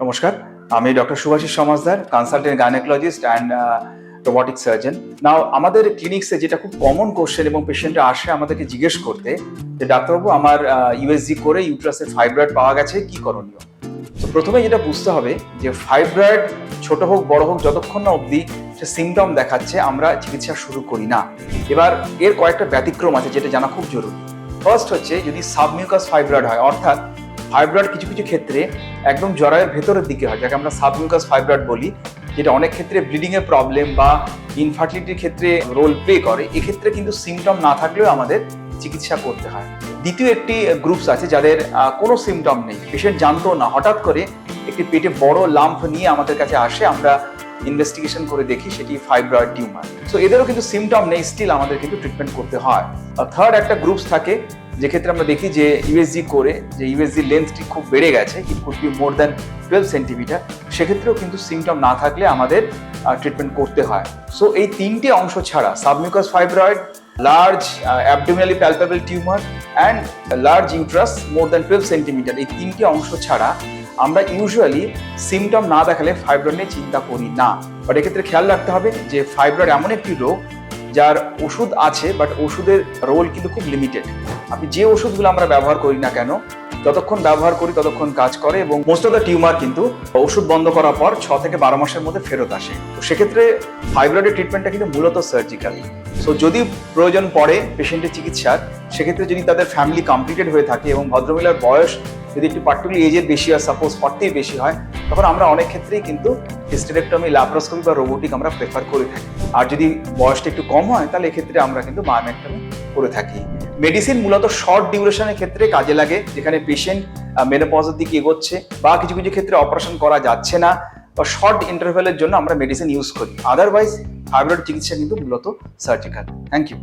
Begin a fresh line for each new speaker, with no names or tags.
নমস্কার, আমি doctor Subhasis Samajdar, consultant gynaecologist and robotic surgeon. Now আমাদের ক্লিনিক্সে যেটা খুব কমন কোশ্চেন এবং পেশেন্টরা আসে আমাদেরকে জিজ্ঞেস করতে যে ডাক্তারবাবু আমার ইউএসজি করে ইউট্রাসে ফাইব্রয়েড পাওয়া গেছে, কি করণীয়? তো প্রথমে যেটা বুঝতে হবে যে ফাইব্রয়েড ছোট হোক বড় হোক যতক্ষণ না অবধি সে সিমটম দেখাচ্ছে আমরা চিকিৎসা শুরু করি না। এবার এর কয়েকটা ব্যতিক্রম আছে যেটা জানা খুব জরুরি। ফার্স্ট হচ্ছে যদি সাবমিউকাস ফাইব্রয়েড হয়, অর্থাৎ ফাইব্রয়েড কিছু কিছু ক্ষেত্রে একদম জরায়ের ভেতরের দিকে হয়, যাকে আমরা সাবমিউকাস ফাইব্রয়েড বলি, যেটা অনেক ক্ষেত্রে ব্লিডিং এর প্রবলেম বা ইনফার্টিলিটির ক্ষেত্রে রোল প্লে করে। এক্ষেত্রে কিন্তু সিমটম না থাকলেও আমাদের চিকিৎসা করতে হয়। দ্বিতীয় একটি গ্রুপস আছে যাদের কোনো সিমটম নেই, পেশেন্ট জানতো না, হঠাৎ করে একটি পেটে বড় লাম্প নিয়ে আমাদের কাছে আসে, আমরা ইনভেস্টিগেশন করে দেখি সেটি ফাইব্রয়েড টিউমার। সো এদেরও কিন্তু সিমটম নেই, স্টিল আমাদের কিন্তু ট্রিটমেন্ট করতে হয়। আর থার্ড একটা গ্রুপস থাকে যেক্ষেত্রে আমরা দেখি যে ইউএসজি করে যে ইউএসজি লেন্থটি খুব বেড়ে গেছে, it could be more than 12 centimetre, সেক্ষেত্রেও কিন্তু সিমটম না থাকলে আমাদের ট্রিটমেন্ট করতে হয়। সো এই তিনটে অংশ ছাড়া submucous fibroid, large abdominally palpable tumour and large uterus more than 12 centimetre, এই তিনটে অংশ ছাড়া আমরা ইউজুয়ালি সিমটম না দেখালে ফাইব্রয়েড নিয়ে চিন্তা করি না। বাট এক্ষেত্রে খেয়াল রাখতে হবে যে ফাইব্রয়েড এমন একটি রোগ যার ওষুধ আছে, বাট ওষুধের রোল কিন্তু খুব লিমিটেড। আপনি যে ওষুধগুলো আমরা ব্যবহার করি না কেন, যতক্ষণ ব্যবহার করি ততক্ষণ কাজ করে এবং মোস্ট অফ দ্য টিউমার কিন্তু ওষুধ বন্ধ করার পর 6 থেকে 12 মাসের মধ্যে ফেরত আসে। তো সেক্ষেত্রে ফাইব্রয়েডের ট্রিটমেন্টটা কিন্তু মূলত সার্জিক্যাল। সো যদি প্রয়োজন পড়ে পেশেন্টের চিকিৎসার, সেক্ষেত্রে যদি তাদের ফ্যামিলি কমপ্লিটেড হয়ে থাকে এবং ভদ্রমহিলার বয়স যদি একটু পার্টিকুলার এজের বেশি হয়, সাপোজ 40 বেশি হয়, তখন আমরা অনেক ক্ষেত্রেই কিন্তু হিস্টেরেক্টমি, ল্যাপারোস্কোপি বা রোবোটিক আমরা প্রেফার করে থাকি। আর যদি বয়সটা একটু কম হয় তাহলে এক্ষেত্রে আমরা কিন্তু মায়োমেক্টমি করে থাকি। মেডিসিন মূলত শর্ট ডিউরেশনের ক্ষেত্রে কাজে লাগে, যেখানে পেশেন্ট মেনোপজের দিকে এগোচ্ছে বা কিছু কিছু ক্ষেত্রে অপারেশন করা যাচ্ছে না বা শর্ট ইন্টারভ্যালের জন্য আমরা মেডিসিন ইউজ করি। আদারওয়াইজ ফাইব্রয়েড চিকিৎসা কিন্তু মূলত সার্জিক্যাল। Thank you.